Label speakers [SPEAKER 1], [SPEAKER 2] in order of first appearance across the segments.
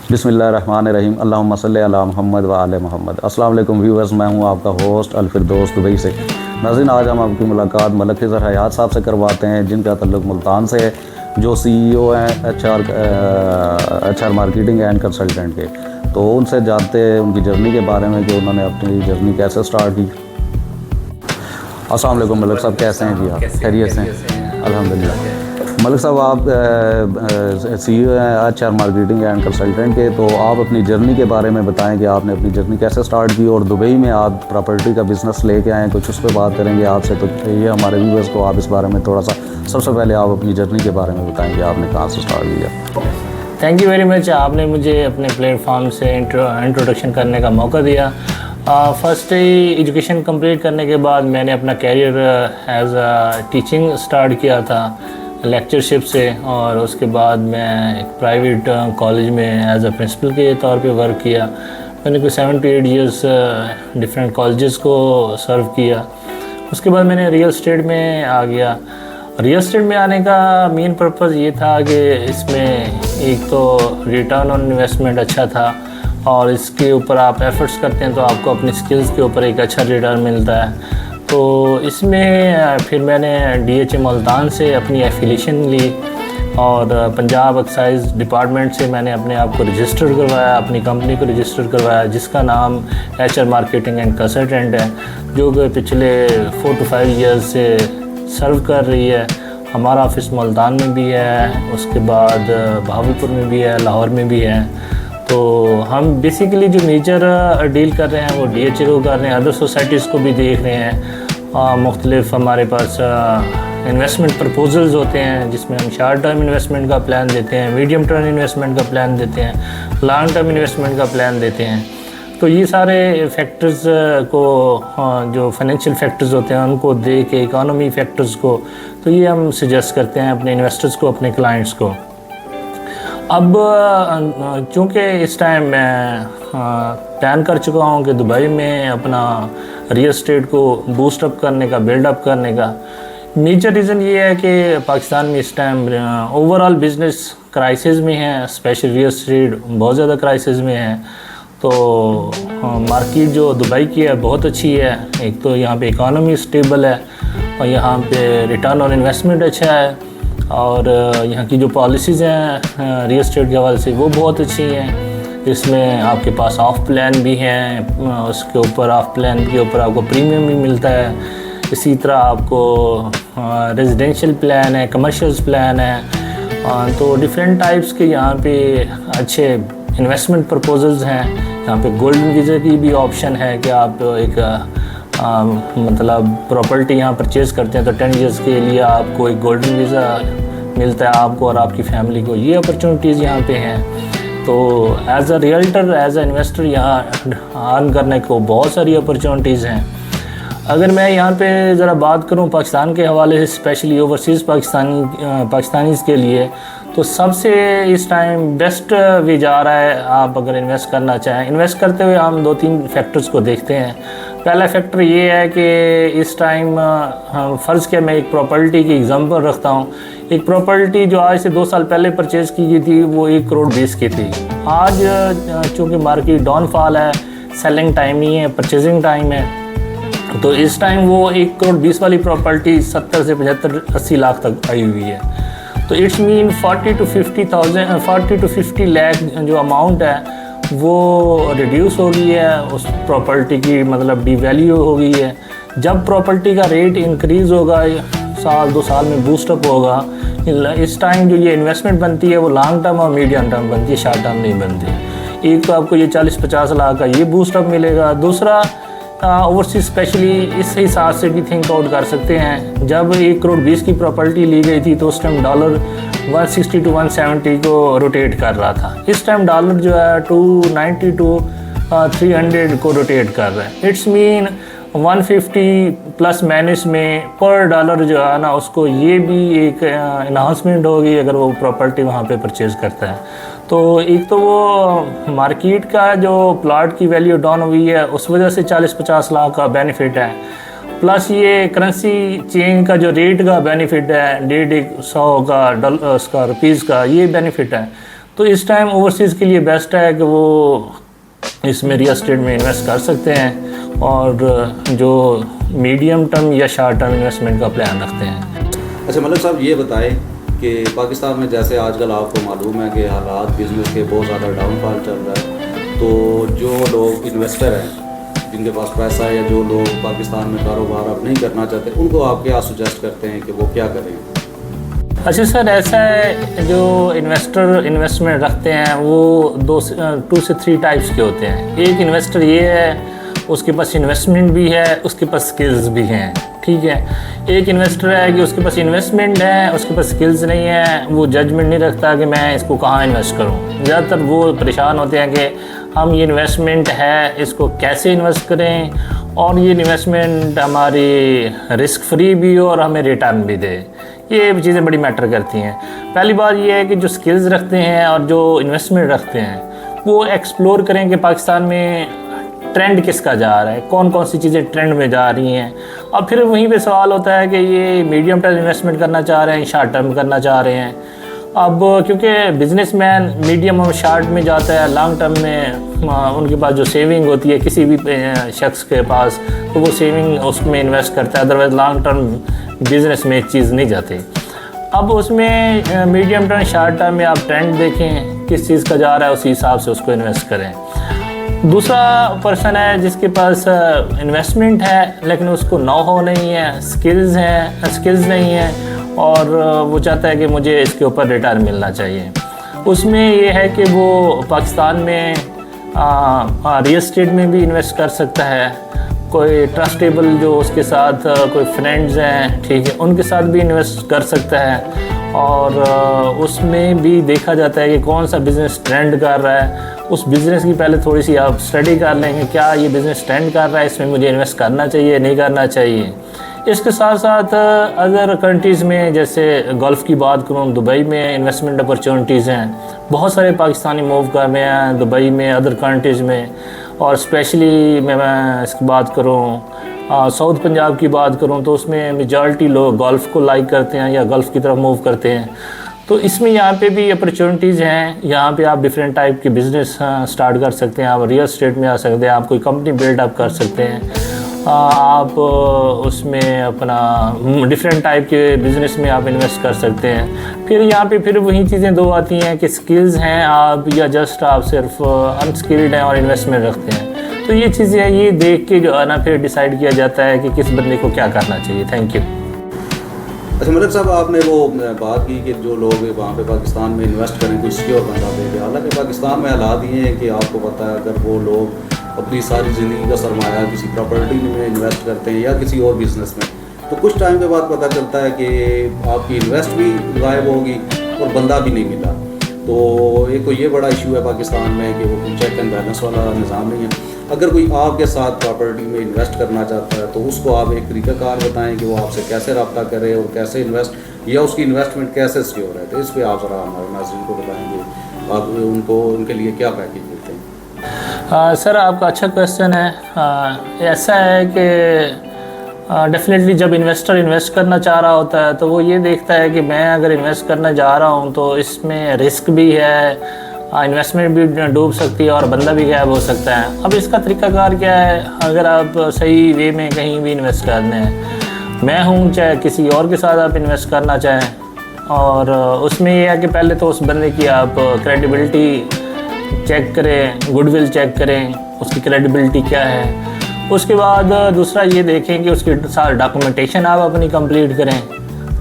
[SPEAKER 1] बिस्मिल्लाहिर्रहमानिर्रहीम अल्लाहुम्मा सल्ली अला मुहम्मद व आले मुहम्मद। अस्सलाम वालेकुम व्यूअर्स, मैं हूं आपका होस्ट अल-फिरदौस दुबई से। नाज़रीन, आज हम आपकी मुलाकात मलिक खिज़र हयात साहब से करवाते हैं, जिनका तल्लुक़ मुल्तान से है, जो CEO हैं HR मार्केटिंग एंड कंसल्टेंट के। तो उनसे जानते हैं उनकी जर्नी के बारे में कि उन्होंने अपनी जर्नी कैसे स्टार्ट की। अस्सलाम वालेकुम मलिक साहब, कैसे हैं जी आप? खैरियत से हैं? अल्हम्दुलिल्लाह। मलिक साहब, आप CEO हैं HR मार्केटिंग एंड कंसल्टेंट के, तो आप अपनी जर्नी के बारे में बताएं कि आपने अपनी जर्नी कैसे स्टार्ट की और दुबई में आप प्रॉपर्टी का बिज़नेस लेके आए, कुछ उस पर बात करेंगे आपसे। तो ये हमारे व्यूअर्स को आप इस बारे में थोड़ा सा, सबसे पहले आप अपनी जर्नी के बारे में बताएं कि आपने कहाँ से स्टार्ट किया।
[SPEAKER 2] थैंक यू वेरी मच, आपने मुझे अपने प्लेटफॉर्म से इंट्रोडक्शन करने का मौका दिया। फर्स्ट एजुकेशन कंप्लीट करने के बाद मैंने अपना career as a teaching start किया था, लेक्चरशिप से। और उसके बाद मैं एक प्राइवेट कॉलेज में एज अ प्रिंसिपल के तौर पे वर्क किया। मैंने कोई 7 to 8 ईयर्स डिफरेंट कॉलेजेस को सर्व किया। उसके बाद मैंने रियल एस्टेट में आ गया। रियल एस्टेट में आने का मेन पर्पज़ ये था कि इसमें एक तो रिटर्न ऑन इन्वेस्टमेंट अच्छा था, और इसके ऊपर आप एफर्ट्स करते हैं तो आपको अपनी स्किल्स के ऊपर एक अच्छा रिटर्न मिलता है। तो इसमें फिर मैंने DHA मुल्तान से अपनी एफिलिएशन ली और पंजाब एक्साइज डिपार्टमेंट से मैंने अपने आप को रजिस्टर करवाया, अपनी कंपनी को रजिस्टर करवाया, जिसका नाम HR मार्केटिंग एंड कंसल्टेंट है, जो कि पिछले 4 to 5 ईयर्स से सर्व कर रही है। हमारा ऑफिस मुल्तान में भी है, उसके बाद भावलपुर में भी है, लाहौर में भी है। तो हम बेसिकली जो मेजर डील कर रहे हैं वो DHA को कर रहे हैं, अदर सोसाइटीज़ को भी देख रहे हैं। मुख्तलिफ हमारे पास इन्वेस्टमेंट प्रपोजल्स होते हैं, जिसमें हम शॉर्ट टर्म इन्वेस्टमेंट का प्लान देते हैं, मीडियम टर्म इन्वेस्टमेंट का प्लान देते हैं, लॉन्ग टर्म इन्वेस्टमेंट का प्लान देते हैं। तो ये सारे फैक्टर्स को, जो फाइनेंशियल फैक्टर्स होते हैं उनको देख के, इकोनॉमी फैक्टर्स को, तो ये हम सजेस्ट करते हैं अपने इन्वेस्टर्स को, अपने क्लाइंट्स को। अब चूँकि इस टाइम मैं प्लान कर चुका हूँ कि दुबई में अपना रियल एस्टेट को बूस्ट अप करने का, बिल्डअप करने का, मेजर रीज़न ये है कि पाकिस्तान में इस टाइम ओवरऑल बिज़नेस क्राइसिस में है, स्पेशल रियल एस्टेट बहुत ज़्यादा क्राइसिस में है। तो मार्केट जो दुबई की है बहुत अच्छी है। एक तो यहाँ पे इकोनॉमी स्टेबल है और यहाँ पे रिटर्न ऑन इन्वेस्टमेंट अच्छा है, और यहाँ की जो पॉलिसीज़ हैं रियल एस्टेट के हवाले से वो बहुत अच्छी हैं। इसमें आपके पास ऑफ प्लान भी हैं, उसके ऊपर ऑफ प्लान के ऊपर आपको प्रीमियम भी मिलता है। इसी तरह आपको रेजिडेंशियल प्लान है, कमर्शियल प्लान है। तो डिफरेंट टाइप्स के यहाँ पे अच्छे इन्वेस्टमेंट प्रपोजल्स हैं। यहाँ पे गोल्डन वीज़ा की भी ऑप्शन है कि आप एक मतलब प्रॉपर्टी यहाँ परचेज़ करते हैं तो 10 ईयर्स के लिए आपको एक गोल्डन वीज़ा मिलता है, आपको और आपकी फैमिली को। ये अपॉर्चुनिटीज़ यहाँ पे हैं। तो as a realtor, as a investor यहाँ अर्न करने को बहुत सारी अपॉर्चुनिटीज़ हैं। अगर मैं यहाँ पे ज़रा बात करूँ पाकिस्तान के हवाले से, स्पेशली ओवरसीज़ पाकिस्तानीज़ के लिए, तो सबसे इस टाइम बेस्ट वे जा रहा है। आप अगर इन्वेस्ट करना चाहें, इन्वेस्ट करते हुए हम 2-3 फैक्टर्स को देखते हैं। पहला फैक्टर ये है कि इस टाइम फ़र्ज़ के मैं एक प्रॉपर्टी की एग्जांपल रखता हूँ। एक प्रॉपर्टी जो आज से 2 साल पहले परचेज़ की गई थी वो 1 करोड़ 20 की थी। आज चूँकि मार्केट डाउनफॉल है, सेलिंग टाइम नहीं है, परचेजिंग टाइम है, तो इस टाइम वो 1 करोड़ 20 वाली प्रॉपर्टी 70 से 75-80 लाख तक आई हुई है। तो इट्स मीन 40 to 50 लाख जो अमाउंट है वो रिड्यूस हो गई है, उस प्रॉपर्टी की मतलब डिवैल्यू हो गई है। जब प्रॉपर्टी का रेट इंक्रीज़ होगा, 1-2 साल में बूस्टअप होगा, इस टाइम जो ये इन्वेस्टमेंट बनती है वो लॉन्ग टर्म और मीडियम टर्म बनती है, शॉर्ट टर्म नहीं बनती। एक तो आपको ये 40-50 लाख का ये बूस्टअप मिलेगा। दूसरा, ओवरसीज स्पेशली इस हिसाब से भी थिंक आउट कर सकते हैं। जब 1 करोड़ 20 की प्रॉपर्टी ली गई थी तो उस टाइम डॉलर 160 to 170 को रोटेट कर रहा था। इस टाइम डॉलर जो है 290 to 300 को रोटेट कर रहा है। इट्स मीन 150 प्लस माइनस में पर डॉलर जो है ना, उसको ये भी एक इन्हांसमेंट होगी अगर वो प्रॉपर्टी वहाँ पे परचेज़ करता है। तो एक तो वो मार्केट का जो प्लॉट की वैल्यू डाउन हुई है उस वजह से 40-50 लाख का बेनिफिट है, प्लस ये करेंसी चेंज का जो रेट का बेनिफिट है 150 का उसका रुपीज़ का ये बेनिफिट है। तो इस टाइम ओवरसीज़ के लिए बेस्ट है कि वो इसमें रियल एस्टेट में इन्वेस्ट कर सकते हैं और जो मीडियम टर्म या शॉर्ट टर्म इन्वेस्टमेंट का प्लान रखते हैं।
[SPEAKER 1] अच्छा मलिक साहब, ये बताएं कि पाकिस्तान में जैसे आजकल आपको मालूम है कि हालात बिज़नेस के बहुत ज़्यादा डाउनफॉल चल रहा है, तो जो लोग इन्वेस्टर हैं जिनके पास पैसा है या जो लोग पाकिस्तान में कारोबार अब नहीं करना चाहते, उनको आप क्या सजेस्ट करते हैं कि वो क्या करें?
[SPEAKER 2] अच्छा सर, ऐसा है जो इन्वेस्टर इन्वेस्टमेंट रखते हैं वो 2 से 3 टाइप्स के होते हैं। एक इन्वेस्टर ये है उसके पास इन्वेस्टमेंट भी है, उसके पास स्किल्स भी हैं, ठीक है। एक इन्वेस्टर है कि उसके पास इन्वेस्टमेंट है, उसके पास स्किल्स नहीं है, वो जजमेंट नहीं रखता कि मैं इसको कहाँ इन्वेस्ट करूँ। ज़्यादातर वो परेशान होते हैं कि हम ये इन्वेस्टमेंट है इसको कैसे इन्वेस्ट करें और ये इन्वेस्टमेंट हमारी रिस्क फ्री भी हो और हमें रिटर्न भी दे। ये चीज़ें बड़ी मैटर करती हैं। पहली बात ये है कि जो स्किल्स रखते हैं और जो इन्वेस्टमेंट रखते हैं वो एक्सप्लोर करें कि पाकिस्तान में ट्रेंड किसका जा रहा है, कौन कौन सी चीज़ें ट्रेंड में जा रही हैं। और फिर वहीं पे सवाल होता है कि ये मीडियम टर्म इन्वेस्टमेंट करना चाह रहे हैं, शॉर्ट टर्म करना चाह रहे हैं। अब क्योंकि बिजनेसमैन मीडियम और शॉर्ट में जाता है, लॉन्ग टर्म में उनके पास जो सेविंग होती है किसी भी शख्स के पास, तो वो सेविंग उसमें इन्वेस्ट करता है, अदरवाइज़ लॉन्ग टर्म बिज़नेस में एक चीज़ नहीं जाती। अब उसमें मीडियम टर्म शॉर्ट टर्म में आप ट्रेंड देखें किस चीज़ का जा रहा है, उसी हिसाब से उसको इन्वेस्ट करें। दूसरा पर्सन है जिसके पास इन्वेस्टमेंट है लेकिन उसको नो हो नहीं है, स्किल्स नहीं है और वो चाहता है कि मुझे इसके ऊपर रिटर्न मिलना चाहिए। उसमें ये है कि वो पाकिस्तान में रियल एस्टेट में भी इन्वेस्ट कर सकता है। कोई ट्रस्टेबल जो उसके साथ कोई फ्रेंड्स हैं, ठीक है, उनके साथ भी इन्वेस्ट कर सकता है और उसमें भी देखा जाता है कि कौन सा बिज़नेस ट्रेंड कर रहा है। उस बिज़नेस की पहले थोड़ी सी आप स्टडी कर लेंगे, क्या ये बिज़नेस ट्रेंड कर रहा है, इसमें मुझे इन्वेस्ट करना चाहिए नहीं करना चाहिए। इसके साथ साथ अदर कंट्रीज़ में जैसे गल्फ़ की बात करूँ, दुबई में इन्वेस्टमेंट अपॉर्चुनिटीज़ हैं, बहुत सारे पाकिस्तानी मूव कर रहे हैं दुबई में, अदर कंट्रीज़ में। और स्पेशली मैं इसकी बात करूँ साउथ पंजाब की बात करूँ तो उसमें मेजॉरिटी लोग गल्फ़ को लाइक करते हैं या गल्फ़ की तरफ मूव करते हैं। तो इसमें यहाँ पे भी अपॉर्चुनिटीज़ हैं, यहाँ पे आप डिफरेंट टाइप के बिज़नेस स्टार्ट कर सकते हैं, आप रियल एस्टेट में आ सकते हैं, आप कोई कंपनी बिल्डअप कर सकते हैं, आप उसमें अपना डिफरेंट टाइप के बिज़नेस में आप इन्वेस्ट कर सकते हैं। फिर यहाँ पे फिर वही चीज़ें दो आती हैं कि स्किल्स हैं आप या जस्ट आप सिर्फ अनस्किल्ड हैं और इन्वेस्टमेंट रखते हैं। तो ये चीज़ें हैं, ये देख के जो है ना फिर डिसाइड किया जाता है कि किस बंदे को क्या करना चाहिए। Thank you.
[SPEAKER 1] अच्छा मलिक साहब, आपने वो बात की कि जो लोग वहाँ पे पाकिस्तान में इन्वेस्ट करें कोई सिक्योर बंदा देगा। हालांकि पाकिस्तान में हालात ये हैं कि आपको पता है अगर वो लोग अपनी सारी ज़िंदगी का सरमाया किसी प्रॉपर्टी में इन्वेस्ट करते हैं या किसी और बिज़नेस में, तो कुछ टाइम के बाद पता चलता है कि आपकी इन्वेस्ट भी गायब होगी और बंदा भी नहीं मिला। तो एक तो ये बड़ा इशू है पाकिस्तान में कि वो चेक एंड बैलेंस वाला निज़ाम नहीं है। अगर कोई आपके साथ प्रॉपर्टी में इन्वेस्ट करना चाहता है तो उसको आप एक तरीक़ाकार बताएं कि वो आपसे कैसे रब्ता करे और कैसे इन्वेस्ट या उसकी इन्वेस्टमेंट कैसे सिक्योर है। तो इस पर आप ज़रा हमारे नाज़रीन को बताएंगे, आप उनको उनके लिए क्या पैकेज देते हैं?
[SPEAKER 2] सर आपका अच्छा क्वेश्चन है। ऐसा है कि डेफिनेटली जब इन्वेस्टर इन्वेस्ट करना चाह रहा होता है तो वो ये देखता है कि मैं अगर इन्वेस्ट करना जा रहा हूँ तो इसमें रिस्क भी है, इन्वेस्टमेंट भी डूब सकती है और बंदा भी गायब हो सकता है। अब इसका तरीकाकार क्या है, अगर आप सही वे में कहीं भी इन्वेस्ट करने हैं, मैं हूँ चाहे किसी और के साथ आप इन्वेस्ट करना चाहें, और उसमें यह है कि पहले तो उस बंदे की आप क्रेडिबिलिटी चेक करें, गुडविल चेक करें, उसकी क्रेडिबिलिटी क्या है। उसके बाद दूसरा ये देखें कि उसके साथ डॉक्यूमेंटेशन आप अपनी कंप्लीट करें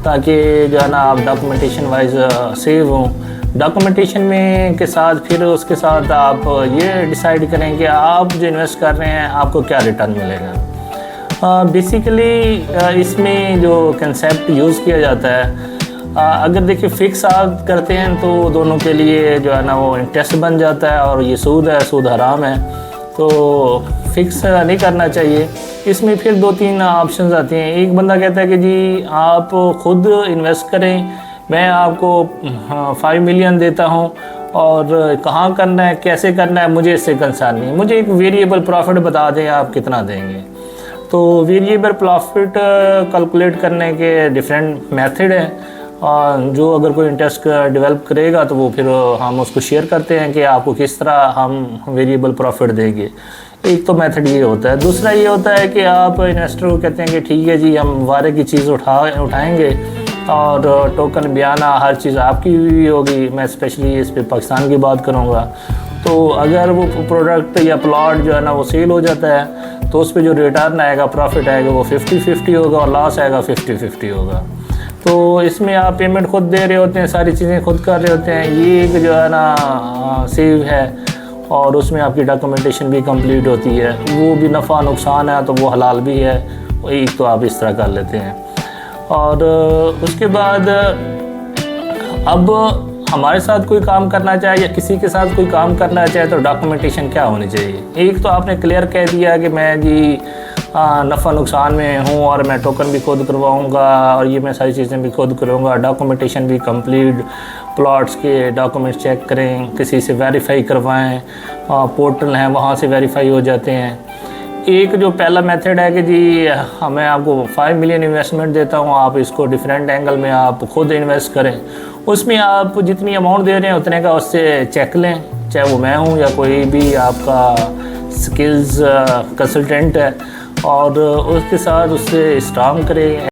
[SPEAKER 2] ताकि जो है ना आप डॉक्यूमेंटेशन वाइज सेव हों। डॉक्यूमेंटेशन में के साथ फिर उसके साथ आप ये डिसाइड करें कि आप जो इन्वेस्ट कर रहे हैं आपको क्या रिटर्न मिलेगा। बेसिकली इसमें जो कंसेप्ट यूज़ किया जाता है, अगर देखिए फ़िक्स आप करते हैं तो दोनों के लिए जो है ना वो इंटरेस्ट बन जाता है और ये सूद है, सूद हराम है, तो फ़िक्स नहीं करना चाहिए। इसमें फिर 2-3 ऑप्शंस आते हैं। एक बंदा कहता है कि जी आप खुद इन्वेस्ट करें, मैं आपको 5 मिलियन देता हूं और कहाँ करना है कैसे करना है मुझे इससे कंसर्न नहीं, मुझे एक वेरिएबल प्रॉफिट बता दें आप कितना देंगे। तो वेरिएबल प्रॉफिट कैलकुलेट करने के डिफरेंट मेथड हैं। जो अगर कोई इंटरेस्ट डेवलप करेगा तो वो फिर हम उसको शेयर करते हैं कि आपको किस तरह हम वेरिएबल प्रॉफिट देंगे। एक तो मेथड ये होता है। दूसरा ये होता है कि आप इन्वेस्टर को कहते हैं कि ठीक है जी, हम वारे की चीज़ उठाएंगे और टोकन बयाना हर चीज़ आपकी भी होगी। मैं स्पेशली इस पे पाकिस्तान की बात करूँगा। तो अगर वो प्रोडक्ट या प्लॉट जो है ना वो सेल हो जाता है तो उस पर जो रिटर्न आएगा, प्रॉफिट आएगा, वो 50-50 होगा और लॉस आएगा 50-50 होगा। तो इसमें आप पेमेंट खुद दे रहे होते हैं, सारी चीज़ें खुद कर रहे होते हैं। ये एक जो है ना सेव है और उसमें आपकी डॉक्यूमेंटेशन भी कंप्लीट होती है। वो भी नफ़ा नुकसान है तो वो हलाल भी है। एक तो आप इस तरह कर लेते हैं। और उसके बाद अब हमारे साथ कोई काम करना चाहे या किसी के साथ कोई काम करना चाहे तो डॉक्यूमेंटेशन क्या होनी चाहिए। एक तो आपने क्लियर कह दिया कि मैं जी नफ़ा नुकसान में हूँ और मैं टोकन भी खुद करवाऊँगा और ये मैं सारी चीज़ें भी खुद करूँगा। डॉक्यूमेंटेशन भी कंप्लीट, प्लॉट्स के डॉक्यूमेंट्स चेक करें, किसी से वेरीफाई करवाएं, पोर्टल हैं वहाँ से वेरीफाई हो जाते हैं। एक जो पहला मेथड है कि जी मैं आपको 5 मिलियन इन्वेस्टमेंट देता हूँ, आप इसको डिफरेंट एंगल में आप खुद इन्वेस्ट करें। उसमें आप जितनी अमाउंट दे रहे हैं उतने का उससे चेक लें, चाहे वो मैं हूँ या कोई भी आपका स्किल्स कंसल्टेंट है, और उसके साथ उससे स्ट्रांग करें।